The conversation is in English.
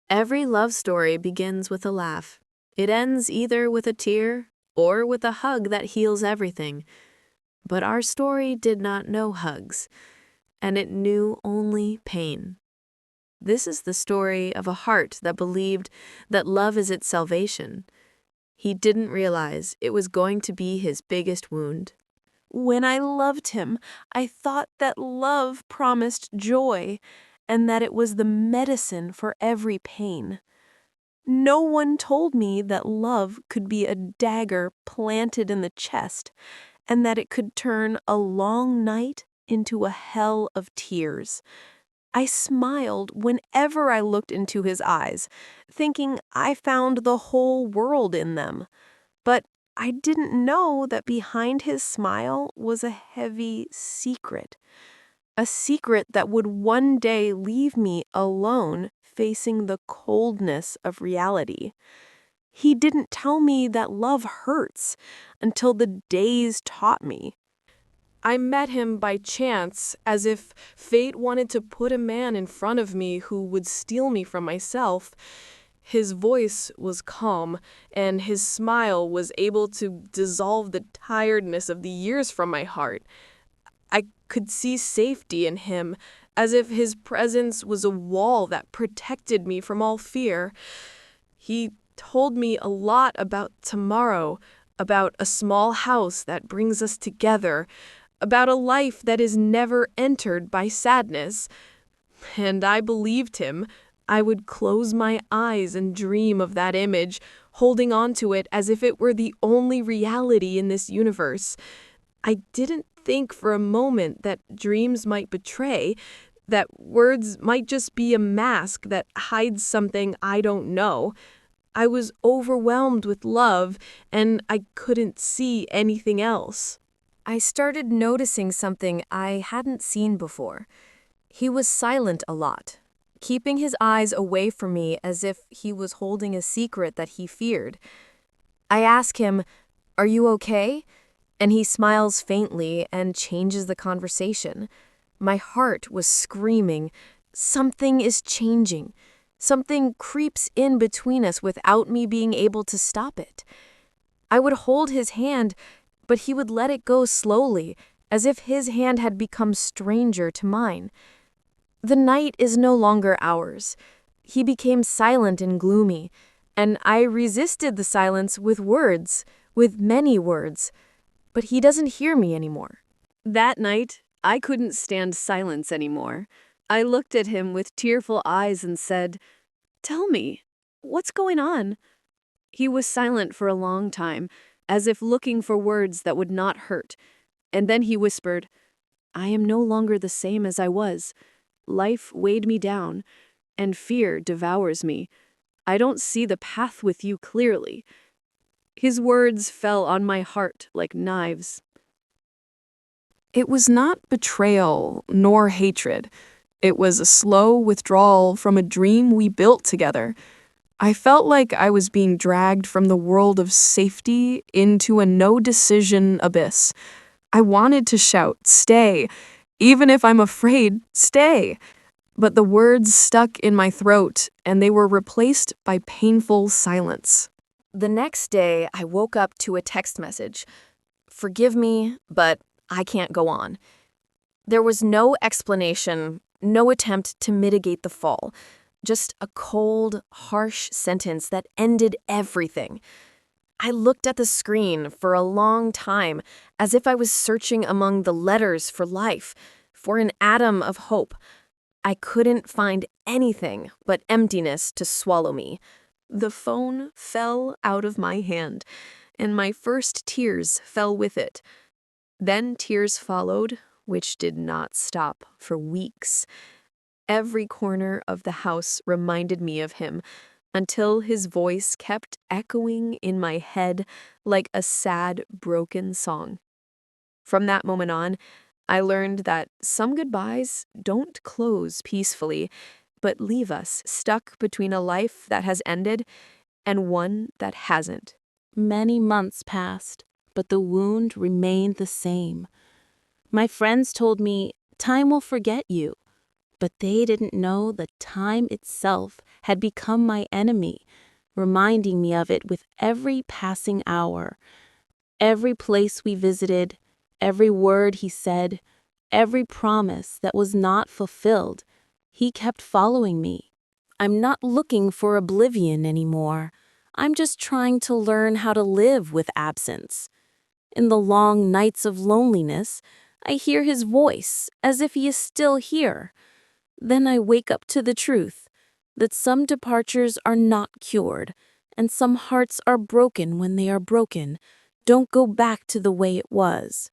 Every love story begins with a laugh. It ends either with a tear or with a hug that heals everything. But our story did not know hugs, and it knew only pain. This is the story of a heart that believed that love is its salvation. He didn't realize it was going to be his biggest wound. When I loved him, I thought that love promised joy and that it was the medicine for every pain. No one told me that love could be a dagger planted in the chest and that it could turn a long night into a hell of tears. I smiled whenever I looked into his eyes, thinking I found the whole world in them. But I didn't know that behind his smile was a heavy secret. A secret that would one day leave me alone facing the coldness of reality. He didn't tell me that love hurts until the days taught me. I met him by chance, as if fate wanted to put a man in front of me who would steal me from myself. His voice was calm, and his smile was able to dissolve the tiredness of the years from my heart. I could see safety in him, as if his presence was a wall that protected me from all fear. He told me a lot about tomorrow, about a small house that brings us together, about a life that is never entered by sadness. And I believed him. I would close my eyes and dream of that image, holding on to it as if it were the only reality in this universe. I didn't think for a moment that dreams might betray, that words might just be a mask that hides something I don't know. I was overwhelmed with love, and I couldn't see anything else. I started noticing something I hadn't seen before. He was silent a lot, keeping his eyes away from me as if he was holding a secret that he feared. I ask him, "Are you okay?" And he smiles faintly and changes the conversation. My heart was screaming, something is changing. Something creeps in between us without me being able to stop it. I would hold his hand, but he would let it go slowly, as if his hand had become stranger to mine. The night is no longer ours. He became silent and gloomy, and I resisted the silence with words, with many words. But he doesn't hear me anymore. That night, I couldn't stand silence anymore. I looked at him with tearful eyes and said, "Tell me, what's going on?" He was silent for a long time, as if looking for words that would not hurt. And then he whispered, "I am no longer the same as I was. Life weighed me down, and fear devours me. I don't see the path with you clearly." His words fell on my heart like knives. It was not betrayal nor hatred. It was a slow withdrawal from a dream we built together. I felt like I was being dragged from the world of safety into a no-decision abyss. I wanted to shout, "Stay!" Even if I'm afraid, stay! But the words stuck in my throat, and they were replaced by painful silence. The next day, I woke up to a text message. "Forgive me, but I can't go on." There was no explanation, no attempt to mitigate the fall. Just a cold, harsh sentence that ended everything. I looked at the screen for a long time, as if I was searching among the letters for life, for an atom of hope. I couldn't find anything but emptiness to swallow me. The phone fell out of my hand, and my first tears fell with it. Then tears followed, which did not stop for weeks. Every corner of the house reminded me of him, until his voice kept echoing in my head like a sad, broken song. From that moment on, I learned that some goodbyes don't close peacefully, but leave us stuck between a life that has ended and one that hasn't. Many months passed, but the wound remained the same. My friends told me, "Time will forget you." But they didn't know that time itself had become my enemy, reminding me of it with every passing hour. Every place we visited, every word he said, every promise that was not fulfilled, he kept following me. I'm not looking for oblivion anymore. I'm just trying to learn how to live with absence. In the long nights of loneliness, I hear his voice as if he is still here. Then I wake up to the truth that some departures are not cured, and some hearts are broken when they are broken. Don't go back to the way it was.